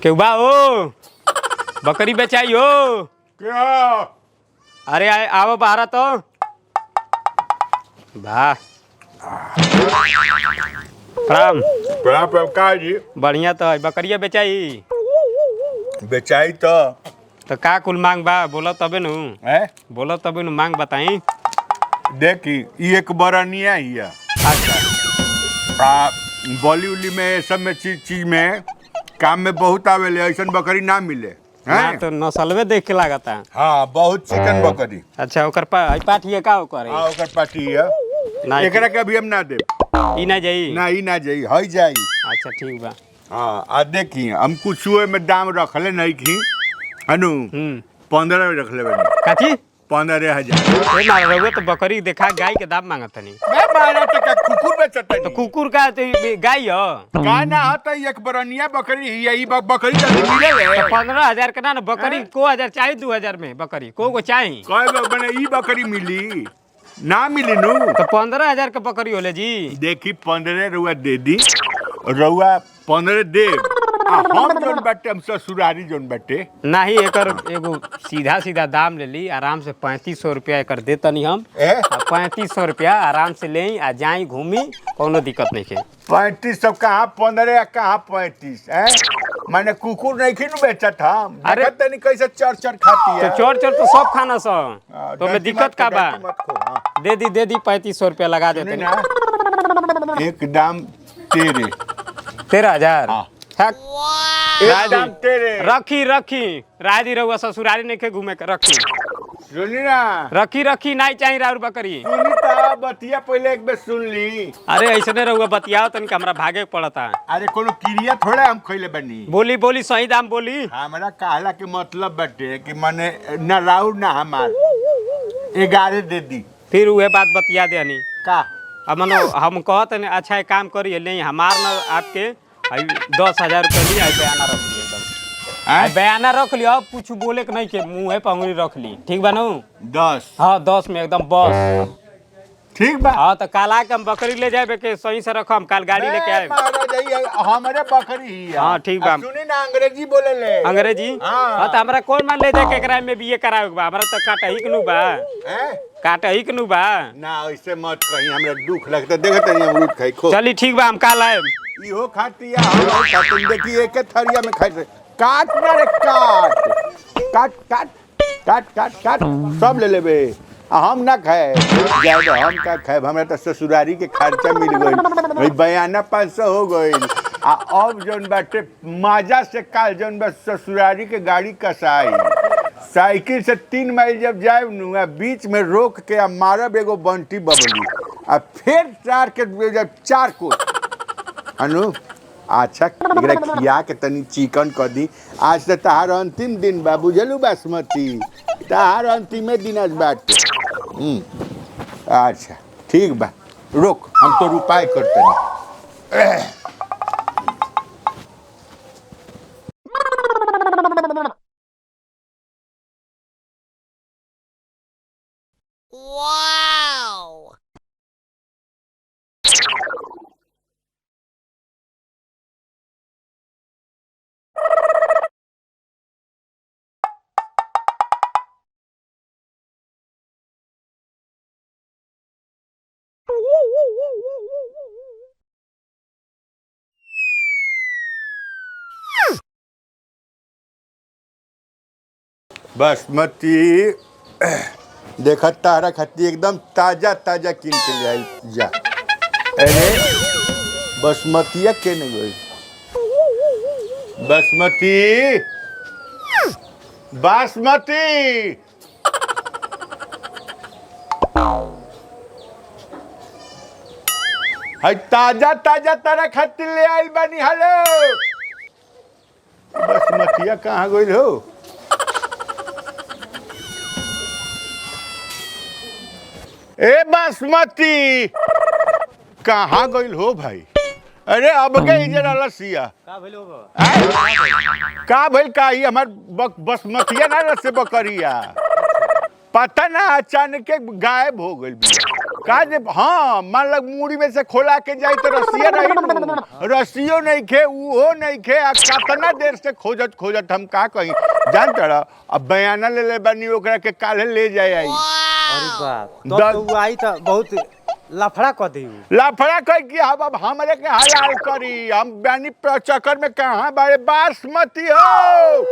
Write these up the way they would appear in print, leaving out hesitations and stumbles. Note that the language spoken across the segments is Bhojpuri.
क्यों बा हो बकरी बेचाई हो क्या? अरे आओ बाहर तो वाह प्रणाम प्रणाम प्रणाम का जी बढ़िया तो है बकरिया बेचाई बेचाई तो का कुल मांग बा बोलो तबे नु है बोलो तबे नु मांग बताई। देखी ये एक बरनिया ही है। अच्छा बॉली उली में सब में चीज में काम में बहुत आवेले, ऐसा बकरी ना मिले ना हैं। तो नस्लवे देख के लागता। हाँ बहुत चिकन बकरी। अच्छा ओकर पाठिए का ओकर हाँ ओकर पार्टी है। ना एकरा के अभी हम ना दे ई ना जाई ना ही ना जाई हई जाई। अच्छा ठीक बा। हाँ आ देखी हम कुछ में दाम रखले नहीं की अनु 15 रखले बनी काची 15,000। ए मार रहुए तो बकरी देखा गाय के दाम मांगत नहीं मैं 12 टका कुकुर बेचता तो कुकुर का तो गाय हो का ना होता एक बरनिया बकरी ही यही बकरी तो मिले तो है। 15,000 का ना बकरी को हजार चाहिए 2,000 में बकरी को चाहिए कई गो बने ई बकरी मिली ना मिली नु तो 15,000 का बकरी होले जी। देखी 15 रुआ दे दी रुआ 15 दे हम जोन बाटे हम ससुरारी जोन बाटे नहीं एकर एगो सीधा सीधा दाम ले ली आराम से 3500 रुपया एकर देतनी हम 3500 रुपया आराम से ले आ जाई घूमी कोनो दिक्कत नहीं के। 35 सब कहाँ 15 कहाँ 35 है मैंने कुकुर नहीं खी बेचत हम। अरे तनी कैसे चर चर खाती है तो चोर चोर तो सब खाना सब तो में दिक्कत का बा दे दी 3500 रुपया लगा देते एकदम तेरे 13,000 हाँ। राजी तेरे रखी राजी रहुआ ससुरारी नहीं के घूमे के रखी सुनी ना रखी नहीं चाहिए राउर बकरी सुनी ता बतिया पहले एक बार सुन ली। अरे ऐसे नहीं रहुआ बतियाओ तनिक हमरा भागे के पड़ता। अरे कोनो क्रिया थोड़ा हम खइले बनी बोली सही दाम बोली। हमरा कहला के मतलब बाटे कि माने ना राउर ना हमार 11 दे दी फिर वह बात बतिया देनी का अब मनो हम कहत नहीं अच्छा एक काम करिए नहीं हमार ना आपके 10,000 रुपया ली बयाना रख ली एकदम बयाना रख लियो कुछ बोले के नहीं के मुँह पे अंगुली रख ली ठीक बा नु 10 हाँ 10 में एकदम बस ठीक बा। हाँ तो काल आके हम बकरी ले जाए के सही से रखो हम काल गाड़ी लेके आए हमारे बकरी ही है। हाँ ठीक बा। सुनी ना अंग्रेजी बोले ले अंग्रेजी हाँ तो हमरा कौन मान ले जाए के एकरा में बीए करावे के बा हमरा तो काटा ही कनु बा काटा ही कनु बा ना ऐसे मत कहीं हमरा दुख लगता देखत नहीं अमरूद खाई खो चली ठीक बा हम काल आए इहो खाती है हम खाती देखी एक थरिया में खाई काट ना रे काट काट काट काट काट काट सब ले लेबे हम ना खाए ज्यादा हम का खाए हमरा तो ससुरारी के खर्चा मिल गई भाई बयाना 500 हो गई आ अब जौन बाटे माजा से काल जौन बा ससुरारी के गाड़ी कसाई साइकिल से 3 माइल जब जाए नु बीच में रोक के आ मारब एगो बंटी बबली आ फिर 4 को अनु अच्छा एकरा खिया के तनी चिकन कर दी। आज तो तहार अंतिम दिन बा बुझलू बासमती तहार अंतिमे दिन आज बाटे। अच्छा ठीक बा रोक हम तो उपाय करते हैं। बासमती देखा तारा खाती एकदम ताजा ताजा किन के ले आई जा। अरे बासमतिया के नहीं गई बासमती बासमती हाय ताजा ताजा तारा खाती ले आई बानी। हेलो बासमतिया कहाँ गई हो? ए बासमती कहाँ गई हो भाई? अरे अब गई जरा लसिया का भइल का ही हमार बासमतिया ना रसे बकरिया पता ना अचानक गायब हो गई। का जे हाँ मान लग मूड़ी में से खोला के जाई तो रसिया रही रसियो नहीं खे उहो नहीं खे आ कितना देर से खोजत खोजत हम का कही जान तड़ा अब बयाना ले ले बनी ओकरा के काले ले जाए आई अरे बाप तो वो आई तो बहुत लफड़ा कर दी लाफड़ा कह कि अब हमरे के हलाल करी हम बयानी चक्कर में कहाँ बड़े बासमती हो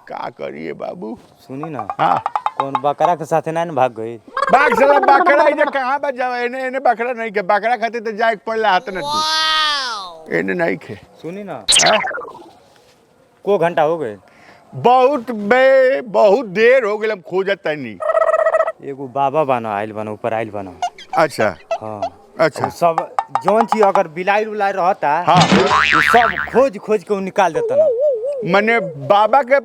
का करिए बाबू सुनी ना हाँ कौन बकरा के साथे ना भाग गई बाग साला बकरा इधर कहाँ बजाओ एने एने बकरा नहीं के बकरा खाते तो जाए पड़ला हाथ न तू एने नहीं खे सुनी ना हाँ? को घंटा हो गए बहुत देर हो गई हम खोजत तनी एगो बाबा बनो आइल बनो ऊपर आइल बनो अच्छा हाँ अच्छा वो सब जौन चीज अगर बिलाई उलाई रहता हाँ वो सब खोज खोज के वो निकाल देता ना मने बाबा के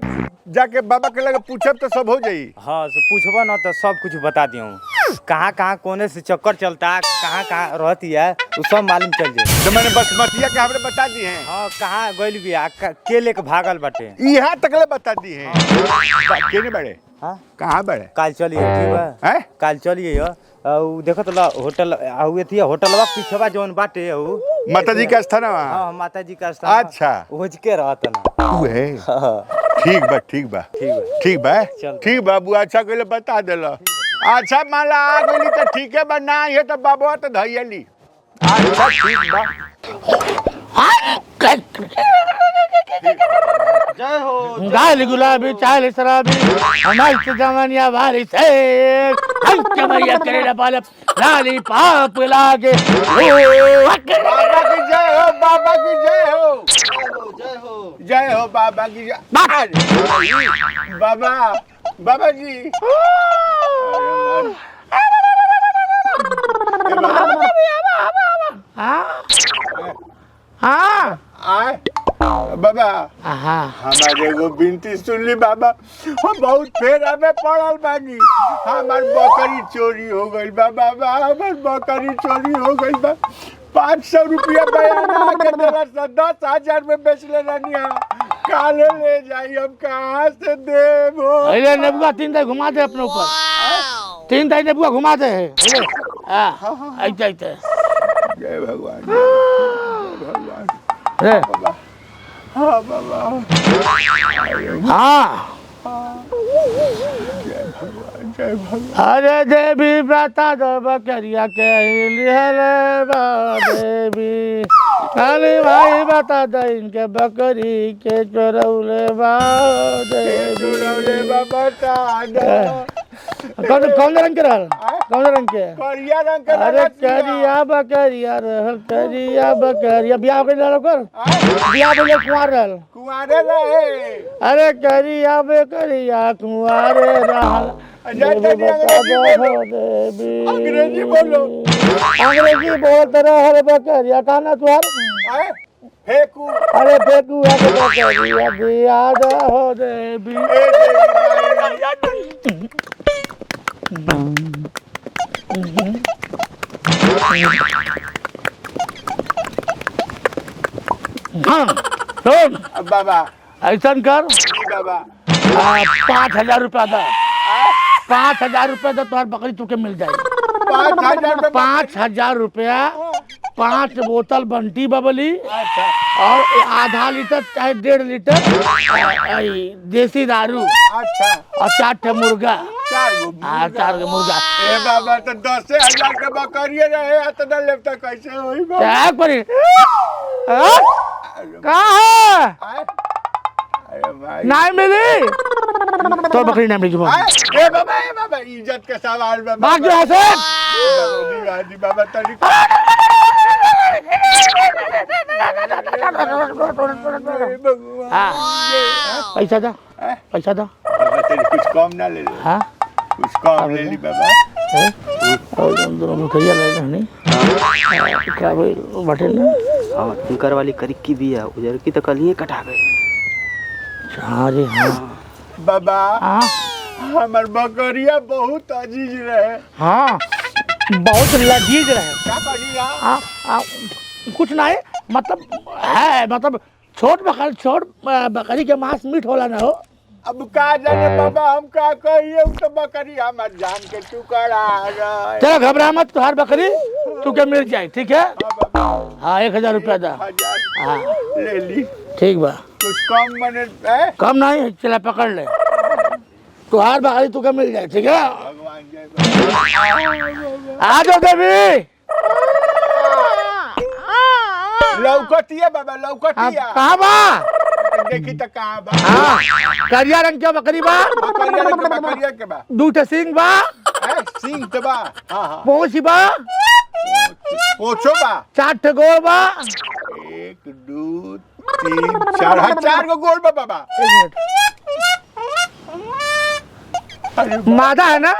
जाके बाबा के लगे पूछब तो सब हो जाई हाँ से पूछबा ना तो सब कुछ बता दियो कहाँ कहाँ कोने से चक्कर चलता कहाँ कहाँ रहती है वो सब मालूम चल जाए तो मैंने बसमतिया के हमने बता दी हैं हाँ कहाँ गइल बिया के लेके भागल बाटे यहाँ तक ले बता दी हैं केने बड़े हाँ कहाँ बड़े काल चलिए ठीक बा हैं काल चलिए देखो तो होटल आउए थी होटलवा पीछवा जौन बाटे माता जी का स्थान है वहाँ हाँ माता जी का स्थान अच्छा ओज के रहत ना तू है हाँ, ठीक बा ठीक बा ठीक बा ठीक बा चल। ठीक बाबू अच्छा कहले बता देला अच्छा माला आ गई तो ठीक है बा ना ये तो बाबा तो धैयली अच्छा ठीक बा जय हो गाल गुलाबी चाल शराबी हमारी जवानिया भारी से हर चमरिया करेला पालप लाली पाप लागे बाबा की जय हो बाबा की जय हो जय हो बाबा की जय बाबा बाबा जी हाँ आए बाबा हाँ हमारे एगो बिनती सुन ली बाबा हम बहुत फेरा में पड़ल बानी हमार बकरी चोरी हो गई बा बाबा हमार बकरी चोरी हो गई बा 500 रुपया बयाना के देला 10,000 में बेच ले रानिया काले ले जाई हम कहाँ से देबो अरे नेबुआ 3 दिन घुमा दे अपने ऊपर 3 दिन नेबुआ घुमा दे हाँ ऐसे ऐसे जय भगवान जय भगवान रे हाँ बाबा हाँ जय भगवान जय भगवान अरे देवी व्रता दो बकरिया के लिए देवी अरे भाई बता दो इनके बकरी के चोरौले चुरौले देवी बाबा का कौन रंग के रहल कौन रंग के करिया रंग के अरे करिया बकरिया रहल करिया बकरिया बियाह के रहल ओकर बियाह के कुंवार रहल कुआरे रहे अरे करिया बकरिया कुंवारे रहल अंग्रेजी बोलो अंग्रेजी बोलत रहल बकरिया कहना तुहार आए फेकू अरे फेकू बकरिया दिया हो देवी ए देवी हाँ सुन बाबा ऐसा कर बाबा 5,000 रुपया दे 5,000 रुपया दे तुम्हारी बकरी तुके मिल जाएगी 5,000 में 5,000 रुपया 5 बोतल बंटी बबली अच्छा और आधा लीटर चाहे 1.5 लीटर देसी दारू अच्छा और 4 ठे मुर्गा 4 गो हाँ 4 के मुर्गा ए बाबा तो 10,000 के बकरिए रहे इतना लेफ्ट कैसे होई बाबा क्या करी कहाँ है आए अरे भाई नहीं मिली तो बकरी नहीं मिली आए ए बाबा इज्जत के सवाल में भाग जो से दीवानी बाबा तनी भगवान हाँ पैसा दो पैसा दो बाबा तेरी कुछ कम ना ले लो हाँ कुछ कम ले ली बाबा और दोनों मुखिया ले रहनी क्या भाई बटे ना हाँ तिनकर वाली करी की बिया उजर की तो कल ही कटा गई हाँ जी हाँ बाबा हाँ हमार बकरिया बहुत अजीज रहे हाँ बहुत लजीज रहे क्या करिया कुछ नहीं मतलब है मतलब छोट बकरी के मांस मीठ होला ना हो अब का जाने बाबा हम का कहिए तो बकरी हमार जान के टुकड़ा रहे। चलो घबरा मत, तुहार बकरी तुके मिल जाए, ठीक है? हाँ 1000 रुपया दा। हाँ ले ली। ठीक बा, कुछ कम मने है? कम नहीं, चला पकड़ ले, तुहार बकरी तुके मिल जाए, ठीक है? भगवान जय आ जाओ देवी। लौकतिया बाबा लौकतिया। कहाँ बा? देखी तो कहाँ बा? हाँ करिया रंग के बकरी बा, बकरिया के बा। दूठे सिंह बा, सिंह तो बा। हाँ हाँ। पूंछ बा, पोछो बा। 4 ठे गोड़ बा। 1 2 3 4 हाँ 4 गो गोल बा बाबा। मादा है ना?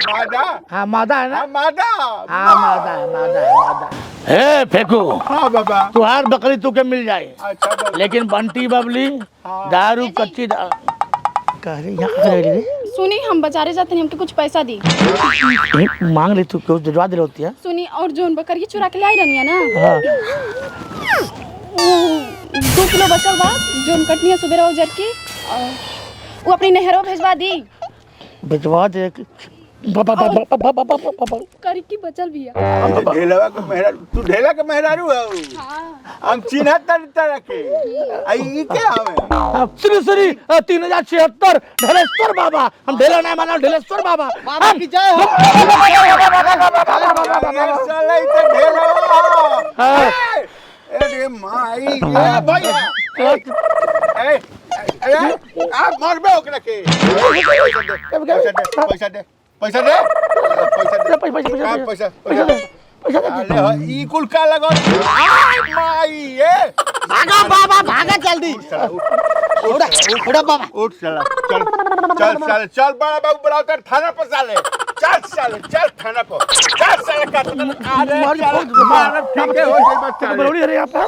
मादा। हाँ मादा है ना? हाँ मादा। हाँ मादा है, मादा है, मादा। हे फेंकू, हाँ बाबा। तुहार बकरी तुके मिल जाए, अच्छा बाबा। लेकिन बंटी बबली दारू कच्ची कह रही यहाँ रे। सुनी हम बाजारे जाते हैं, हमके कुछ पैसा दी। मांग रही तू, क्यों दिलवा दे होती है? सुनी और जोन बकरी चुरा के लाई रहनी है ना, हाँ 2 किलो बचल बा, जोन कटनी है सुबह उजर की, वो अपनी नहरों भेजवा दी। भिजवा दे। करी की बचल भी है। ढेलवा के मेहरा तू ढेला के मेहरारू है। हाँ। हम चिन्ह तरह के आई के हमें श्री श्री 3076 ढेलेश्वर बाबा। हम ढेला नहीं माना, ढेलेश्वर बाबा। बाबा की जय हो। साला इते ढेलवा। अरे माई ए भैया ए आप मरबे ओकरा के। पैसा दे पैसा दे पैसा दे। अरे हो ई कुल का लगो। आई माई ए भागा बाबा, भागा जल्दी। उठ बाबा उठ साला। चल चल साले चल बड़ा बाबू बुलाओ कर थाना पर साले। चल साले चल थाना पर। चल साले का अरे मार ठीक है हो जाए बस। बरौनी है यहाँ पे।